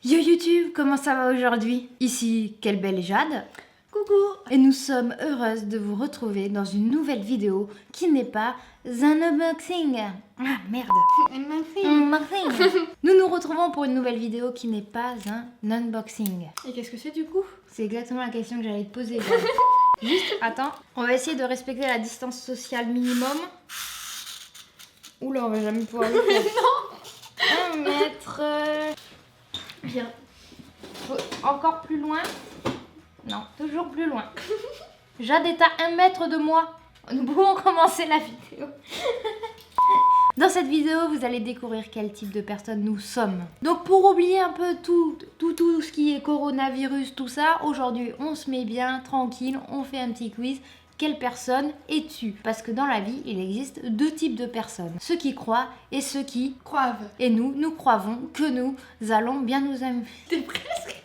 Yo YouTube, comment ça va aujourd'hui? Ici, quelle belle Jade. Coucou. Et nous sommes heureuses de vous retrouver dans une nouvelle vidéo qui n'est pas un unboxing. Ah merde. Unboxing. Nous nous retrouvons pour une nouvelle vidéo qui n'est pas un unboxing. Et qu'est-ce que c'est du coup? C'est exactement la question que j'allais te poser. Juste, attends, on va essayer de respecter la distance sociale minimum. Oula, on va jamais pouvoir le faire. Non. 1 mètre. Bien. Encore plus loin. Non, toujours plus loin. Jade est à 1 mètre de moi. Nous pouvons commencer la vidéo. Dans cette vidéo, vous allez découvrir quel type de personne nous sommes. Donc pour oublier un peu tout ce qui est coronavirus, tout ça, aujourd'hui on se met bien, tranquille, on fait un petit quiz. Quelle personne es-tu? Parce que dans la vie, il existe 2 types de personnes. Ceux qui croient et ceux qui croivent. Et nous croyons que nous allons bien nous amuser. T'es presque.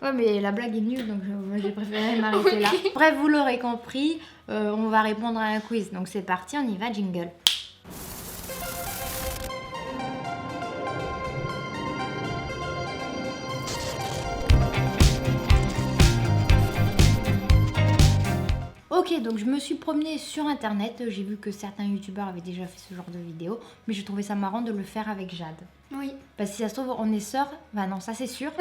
Ouais, mais la blague est nulle, donc j'ai préféré m'arrêter là. Bref, vous l'aurez compris, on va répondre à un quiz. Donc c'est parti, on y va, jingle. Ok, donc je me suis promenée sur internet, j'ai vu que certains youtubeurs avaient déjà fait ce genre de vidéo, mais je trouvais ça marrant de le faire avec Jade. Oui. Parce que si ça se trouve, on est sœurs, bah non, ça c'est sûr.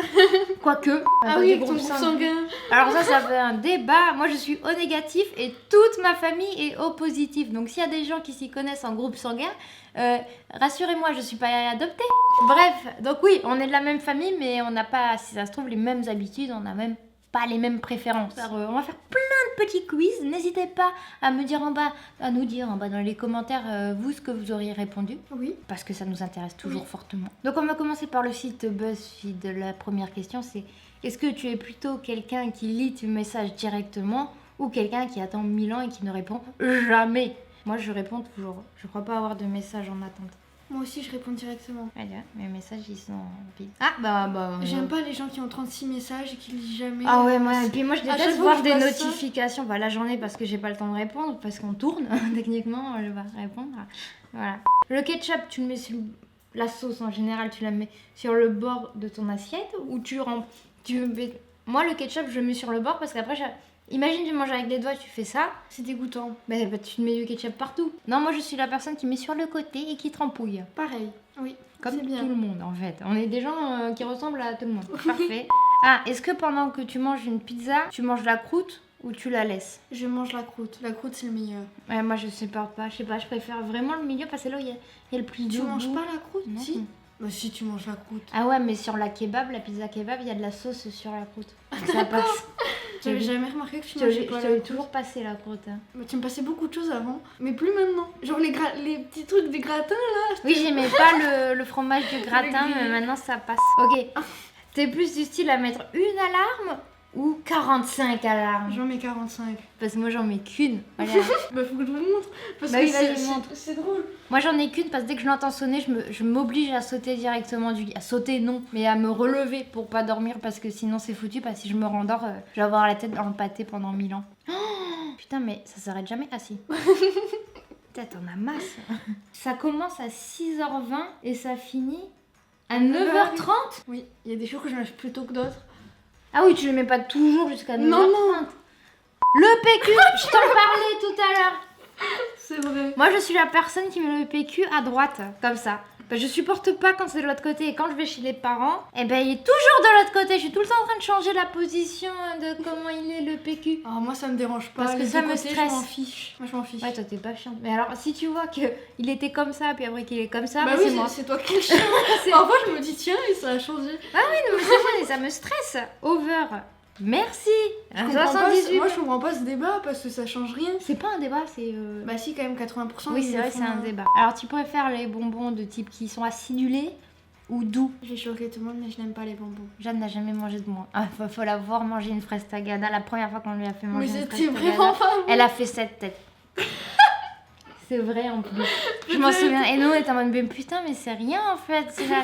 Quoique. Ah oui, ton groupe sanguin. Alors ça fait un débat. Moi je suis O négatif et toute ma famille est O positif. Donc s'il y a des gens qui s'y connaissent en groupe sanguin, rassurez-moi, je suis pas adoptée. Bref, donc oui, on est de la même famille, mais on n'a pas, si ça se trouve, les mêmes habitudes, on n'a même pas les mêmes préférences. Alors, on va faire plein de petits quiz. N'hésitez pas à me dire en bas, à nous dire en bas dans les commentaires, vous, ce que vous auriez répondu. Oui. Parce que ça nous intéresse toujours fortement. Donc on va commencer par le site BuzzFeed. La première question c'est, est-ce que tu es plutôt quelqu'un qui lit tes messages directement ou quelqu'un qui attend 1000 ans et qui ne répond jamais? Moi je réponds toujours. Je crois pas avoir de messages en attente. Moi aussi, je réponds directement. Allez, mes messages ils sont vides. Ah bah. J'aime pas les gens qui ont 36 messages et qui lisent jamais. Ah ouais, moi, et puis moi je À déteste chaque fois voir que des je vois notifications. Bah la journée parce que j'ai pas le temps de répondre, parce qu'on tourne, techniquement, je vais répondre. Voilà. Le ketchup, tu le mets sur la sauce en général, tu la mets sur le bord de ton assiette ou Moi le ketchup, je le mets sur le bord parce qu'après, imagine tu manges avec les doigts, tu fais ça. C'est dégoûtant. Bah, tu mets du ketchup partout. Non, moi je suis la personne qui met sur le côté et qui trempouille. Pareil. Oui. Comme c'est bien. tout le monde en fait. On est des gens qui ressemblent à tout le monde. Parfait. Ah, est-ce que pendant que tu manges une pizza, tu manges la croûte ou tu la laisses? Je mange la croûte. La croûte, c'est le meilleur. Ouais, moi je supporte pas. Je sais pas, je préfère vraiment le milieu parce que là il y a le plus de Tu manges goût. pas la croûte? Non. Si. Bah si, tu manges la croûte. Ah ouais, mais sur la kebab, la pizza kebab, il y a de la sauce sur la croûte. Donc ça passe. J'avais jamais remarqué que tu Je mangeais pas la t'avais croûte. toujours passé la croûte. Hein. Bah, tu me passais beaucoup de choses avant, mais plus maintenant. Genre les petits trucs des gratins là. Oui, j'aimais pas le fromage du gratin, mais maintenant ça passe. Ok. T'es plus du style à mettre une alarme ou 45 alarmes? J'en mets 45. Parce que moi j'en mets qu'une. Voilà. Bah faut que je vous montre. Parce Bah que oui, vas-y, montre. c'est drôle. Moi j'en ai qu'une parce que dès que je l'entends sonner, je m'oblige à sauter directement du lit. À sauter non, mais à me relever pour pas dormir parce que sinon c'est foutu. Parce que si je me rendors, je vais avoir la tête dans le pâté pendant 1000 ans. Oh, putain, mais ça s'arrête jamais assis. Putain, t'en as masse. Ça commence à 6h20 et ça finit à 9h30. Oui, il y a des jours que je lâche plus tôt que d'autres. Ah oui, tu le mets pas toujours jusqu'à 9h30. Non, non. Le PQ, je t'en parlais tout à l'heure. C'est vrai. Moi, je suis la personne qui met le PQ à droite, comme ça. Bah, je supporte pas quand c'est de l'autre côté. Et quand je vais chez les parents, eh ben, il est toujours de l'autre côté. Je suis tout le temps en train de changer la position de comment il est le PQ. Ah, moi ça me dérange pas. Parce que Les ça deux me côtés, stresse. Je m'en fiche. Moi je m'en fiche. Ouais, toi, t'es pas chiante. Mais alors, si tu vois qu'il était comme ça, puis après qu'il est comme ça, bah bah, oui, c'est moi. c'est toi qui es chiant. Parfois je me dis tiens, et ça a changé. Ah oui, non, mais c'est moi, et ça me stresse. Over. Merci. Je comprends pas, 78. moi je comprends pas ce débat parce que ça change rien. C'est pas un débat, c'est... Bah si, quand même 80%. Oui, ils c'est le vrai, font, c'est un débat. Alors, tu préfères les bonbons de type qui sont acidulés ou doux? J'ai choqué tout le monde, mais je n'aime pas les bonbons. Jeanne n'a jamais mangé de moi. Ah, faut la voir manger une fraise tagada. La première fois qu'on lui a fait manger Mais une fraise c'était tagada, vraiment pas bon. elle a fait cette tête. C'est vrai en plus. Je m'en souviens. Et nous, on était en mode, mais putain, mais c'est rien en fait. C'est là.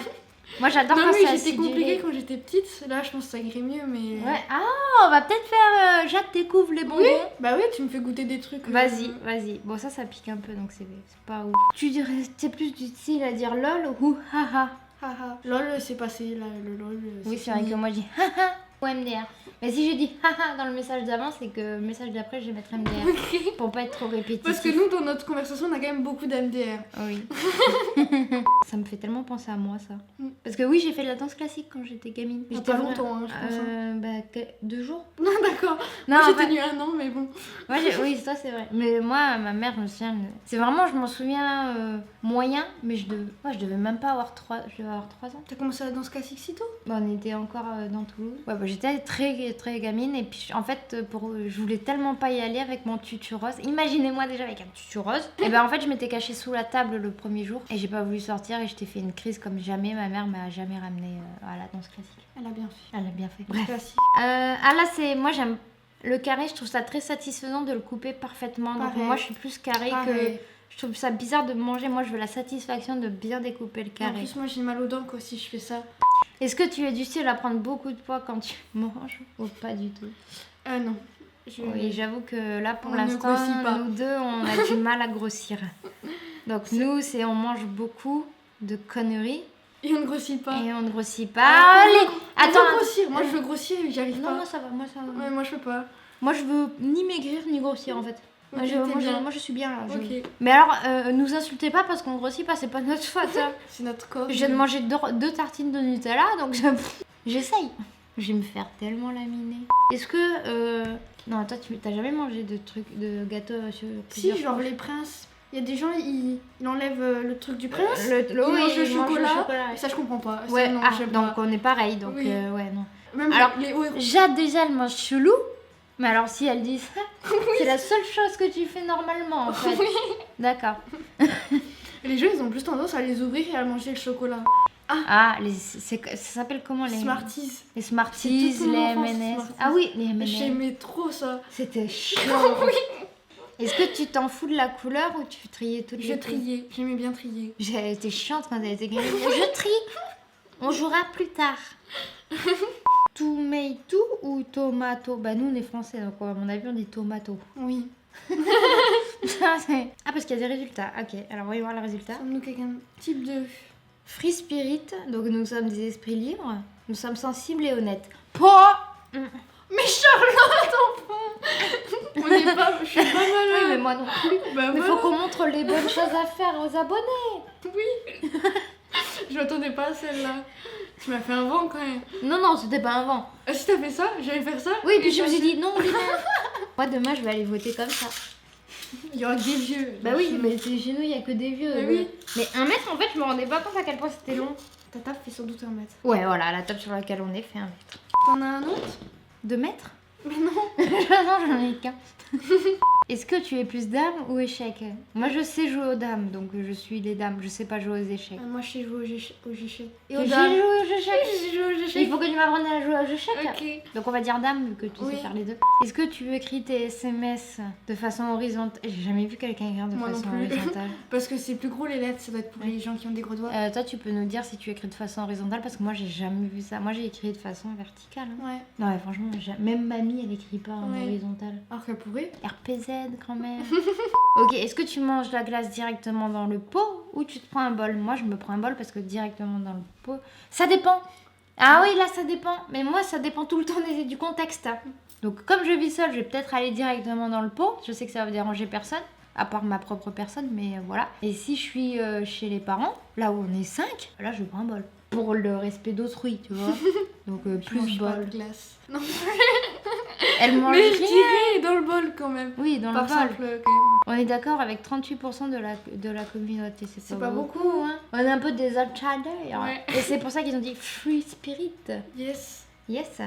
Moi, j'adore Non quand mais c'est j'étais compliqué acidulé. quand j'étais petite. Là, je pense que ça irait mieux, mais. Ouais. Ah, on va peut-être faire Jade découvre les bonbons. Oui. Bah oui, tu me fais goûter des trucs. Vas-y, vas-y. Bon, ça pique un peu, donc c'est pas ouf. Tu dirais, t'es plus du style à dire lol ou haha? Haha. LOL, c'est passé, là, le LOL. Oui, c'est vrai que moi, je dis haha ou MDR. Mais si je dis haha dans le message d'avant, c'est que le message d'après, je vais mettre MDR. Ok. Pour pas être trop répétitif. Parce que nous, dans notre conversation, on a quand même beaucoup d'MDR. Oui. Ça me fait tellement penser à moi, ça. Mm. Parce que oui, j'ai fait de la danse classique quand j'étais gamine. Il y a J'étais pas longtemps, hein, je pense. Bah, 2 jours. Non, d'accord. Non, Moi, j'ai en fait- tenu 1 an, mais bon. oui, ça c'est vrai. Mais moi, ma mère, je me souviens. C'est vraiment, je m'en souviens moyen, mais je devais même pas avoir 3 ans. T'as commencé la danse classique si tôt? Bah, on était encore dans Toulouse. Ouais, bah, j'étais très très gamine et puis en fait, je voulais tellement pas y aller avec mon tutu rose. Imaginez-moi déjà avec un tutu rose. Et ben en fait, je m'étais cachée sous la table le premier jour et j'ai pas voulu sortir et je t'ai fait une crise comme jamais. Ma mère m'a jamais ramenée à la danse classique. Elle a bien fait. Elle a bien fait. Danse classique. Ah là, moi j'aime le carré, je trouve ça très satisfaisant de le couper parfaitement. Donc Pareil. moi je suis plus carré Pareil. que. Je trouve ça bizarre de manger. Moi je veux la satisfaction de bien découper le En carré. plus, moi, j'ai mal aux dents quoi, si je fais ça. Est-ce que tu es du style à prendre beaucoup de poids quand tu manges ou pas du tout? Non. Oui, j'avoue que là pour On ne l'instant, grossit pas. nous deux on a du mal à grossir. Donc nous on mange beaucoup de conneries Et on ne grossit pas. et on ne grossit Ah, pas. Allez, Attends, attends. grossir. Moi, je veux grossir et j'y arrive Non, pas. moi ça va, moi ça va. Ouais, moi, je peux pas. Moi je veux ni maigrir ni grossir en fait. Ok, Moi, t'es bien. moi, je suis bien là. Ok. Mais alors, nous insultez pas parce qu'on grossit pas, c'est pas notre faute. Hein. C'est notre corps. Je viens de manger 2 tartines de Nutella, donc j'essaye. Je vais me faire tellement laminer. Est-ce que... Non, toi, tu t'as jamais mangé de trucs, de gâteaux sur Si, plusieurs genre couches? les princes. Il y a des gens, ils enlèvent le truc du prince. Oui, ils mangent le ils mangent chocolat. ouais. Et ça, je comprends pas. Ça, Ouais, non, ah, j'aime donc pas. on est pareil, donc Oui. ouais, non. Même Alors, les hauts héros. Jade, déjà, elle mange chelou. Mais alors, si elle dit ça, c'est la seule chose que tu fais normalement, en fait. Oui. D'accord. Les gens, ils ont plus tendance à les ouvrir et à manger le chocolat. Ah, ça s'appelle comment les... Smarties. Les Smarties, C'est toute mon les enfance, M&S. Smarties. Ah oui, les M&S. J'aimais trop ça. C'était chiant. Est-ce que tu t'en fous de la couleur ou tu triais toutes Je les triais. J'aimais bien trier. J'ai été chiante quand elle était gamine. Je trie. On jouera plus tard. Tomato ou tomato? Bah nous on est français donc à mon avis on dit tomato. Oui. Ah parce qu'il y a des résultats. Ok, alors voyons voir les résultats. Sommes-nous quelqu'un type de... Free spirit, donc nous sommes des esprits libres. Nous sommes sensibles et honnêtes. Pas. Mais Charlotte, enfin. On n'est pas... Je suis pas Oui, malade. mais moi non plus. Bah Mais voilà. faut qu'on montre les bonnes choses à faire aux abonnés. Oui. Je m'attendais pas à celle-là. Tu m'as fait un vent quand même. Non, non, c'était pas un vent. Ah, si t'as fait ça, j'allais faire ça. Oui, puis et je me ça- suis dit non, Lina. Moi, demain, je vais aller voter comme ça. Il y aura que des vieux. Bah oui, mais chez nous, il y a que des vieux. Mais oui. Mais 1 mètre, en fait, je me rendais pas compte à quel point c'était long. Ta table fait sans doute 1 mètre. Ouais, voilà, la table sur laquelle on est fait 1 mètre. T'en as un autre? 2 mètres? Mais non. Non, j'en ai qu'un. Est-ce que tu es plus dame ou échec? Moi, je sais jouer aux dames, donc je suis les dames. Je sais pas jouer aux échecs. Moi, je sais jouer aux échecs. Et J'ai aux joué dames. aux échecs. J'ai joué aux Il échecs. faut que tu m'apprennes à jouer aux échecs. Ok. Donc on va dire dame vu que tu Oui. sais faire les deux. Est-ce que tu écris tes SMS de façon horizontale? J'ai jamais vu quelqu'un écrire de Moi non façon plus. horizontale. Parce que c'est plus gros les lettres, ça doit être pour les gens qui ont des gros doigts. Toi tu peux nous dire si tu écris de façon horizontale parce que moi j'ai jamais vu ça. Moi j'ai écrit de façon verticale. Hein. Ouais. Non mais franchement, même mamie elle écrit pas en Ouais. horizontale. Alors qu'elle pourrait. RPZ quand même. Ok, est-ce que tu manges la glace directement dans le pot ou tu te prends un bol? Moi je me prends un bol parce que directement dans le pot, ça dépend. Ah oui, là ça dépend. Mais moi ça dépend tout le temps du contexte. Donc comme je vis seule, je vais peut-être aller directement dans le pot. Je sais que ça va déranger personne, à part ma propre personne, mais voilà. Et si je suis chez les parents, là où on est 5, là je prends un bol. Pour le respect d'autrui, tu vois. Donc Je plus mange pas bol. de glace. Non. Elle mange Mais je rien. dirais dans le bol quand même. Oui, dans Pas le bol. simple quand même. On est d'accord avec 38% de la communauté, C'est pas beaucoup. hein. On est un peu des outsiders. Ouais. Et c'est pour ça qu'ils ont dit free spirit. Yes. Yes,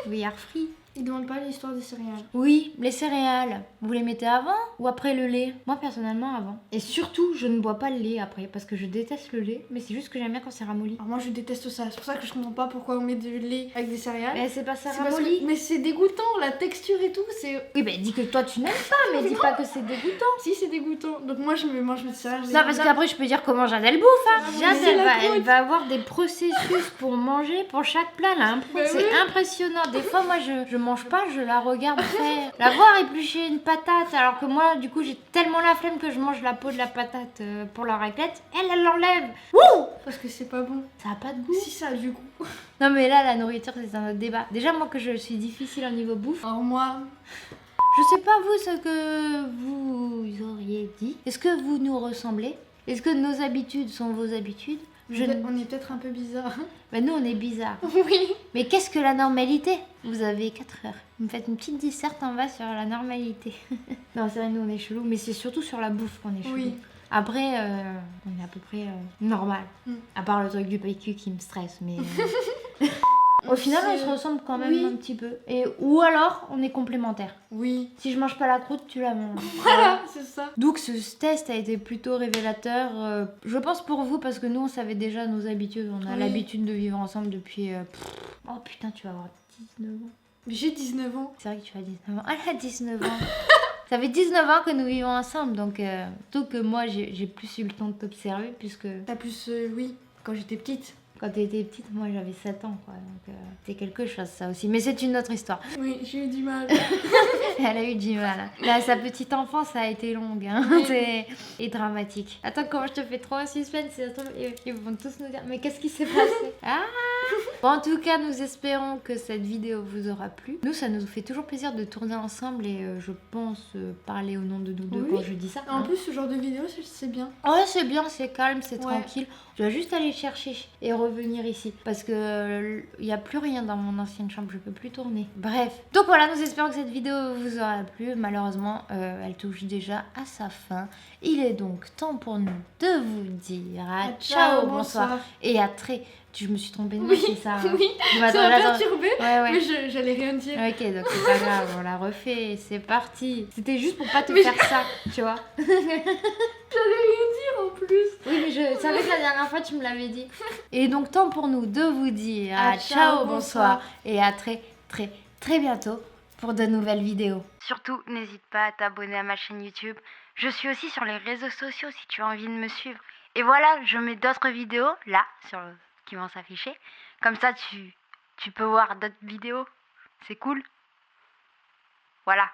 we are free. Ils demandent pas l'histoire des céréales. Oui, les céréales, vous les mettez avant ou après le lait? Moi personnellement avant. Et surtout, je ne bois pas le lait après parce que je déteste le lait, mais c'est juste que j'aime bien quand c'est ramolli. Alors moi je déteste ça. C'est pour ça que je comprends pas pourquoi on met du lait avec des céréales. Mais c'est pas ça C'est parce ramolli. que... Mais c'est dégoûtant, la texture et tout, c'est... Oui, bah dis que toi tu n'aimes pas, mais dis pas que c'est dégoûtant. Si, c'est dégoûtant. Donc moi je me mange mes céréales. Non, parce qu'après je peux dire comment Jade elle bouffe. Hein. Ah, Jade c'est la elle faute. va avoir des processus pour manger pour chaque plat là. Bah C'est oui. impressionnant. Des fois, moi je mange pas, je la regarde faire. La voir éplucher une patate, alors que moi, du coup, j'ai tellement la flemme que je mange la peau de la patate pour la raclette. Elle l'enlève. Wouh! Parce que c'est pas bon. Ça a pas de goût. Si ça a du goût. Non mais là, la nourriture, c'est un autre débat. Déjà, moi, que je suis difficile au niveau bouffe. Alors moi, Je sais pas vous ce que vous auriez dit. Est-ce que vous nous ressemblez? Est-ce que nos habitudes sont vos habitudes? on est peut-être un peu bizarre. Ben nous on est bizarres. Oui. Mais qu'est-ce que la normalité? Vous avez 4 heures. Vous me faites une petite disserte en bas sur la normalité. Non c'est vrai nous on est chelou, mais c'est surtout sur la bouffe qu'on est chelou. Oui. Après on est à peu près normal. À part le truc du PQ qui me stresse, mais... Au final, on se ressemble quand même un petit peu. Ou alors, on est complémentaires. Oui. Si je mange pas la croûte, tu la manges. Voilà, c'est ça. Donc ce test a été plutôt révélateur. Je pense pour vous, parce que nous, on savait déjà nos habitudes. On a l'habitude de vivre ensemble depuis... Oh putain, tu vas avoir 19 ans. Mais j'ai 19 ans. C'est vrai que tu as 19 ans. Elle a 19 ans. Ça fait 19 ans que nous vivons ensemble. Donc, surtout que moi, j'ai plus eu le temps de t'observer, puisque... T'as plus... oui, quand j'étais petite. Quand tu étais petite, moi j'avais 7 ans, quoi. Donc c'est quelque chose ça aussi. Mais c'est une autre histoire. Oui, j'ai eu du mal. Elle a eu du mal. Là, sa petite enfance a été longue hein. Et dramatique. Attends, comment je te fais trop un suspense, ils vont tous nous dire mais qu'est-ce qui s'est passé? Ah bon, en tout cas, nous espérons que cette vidéo vous aura plu. Nous, ça nous fait toujours plaisir de tourner ensemble et je pense parler au nom de nous deux quand je dis ça. En plus, ce genre de vidéo, c'est bien. Ouais, c'est bien, c'est calme, c'est tranquille. Je dois juste aller chercher et revenir ici parce que il n'y a plus rien dans mon ancienne chambre, je peux plus tourner. Bref, donc voilà, nous espérons que cette vidéo vous aura plu. Malheureusement, elle touche déjà à sa fin. Il est donc temps pour nous de vous dire ciao, bonsoir et à très... Je me suis trompée de nom, c'est ça hein. Oui, ça m'a perturbée, mais j'allais rien dire. Ok, donc c'est pas grave, on la refait, c'est parti. C'était juste pour pas te faire ça, tu vois. J'allais rien dire en plus. Oui, mais je savais que la dernière fois tu me l'avais dit. Et donc, temps pour nous de vous dire ciao, bonsoir et à très, très, très bientôt pour de nouvelles vidéos. Surtout, n'hésite pas à t'abonner à ma chaîne YouTube. Je suis aussi sur les réseaux sociaux si tu as envie de me suivre. Et voilà, je mets d'autres vidéos là qui vont s'afficher. Comme ça, tu peux voir d'autres vidéos. C'est cool. Voilà.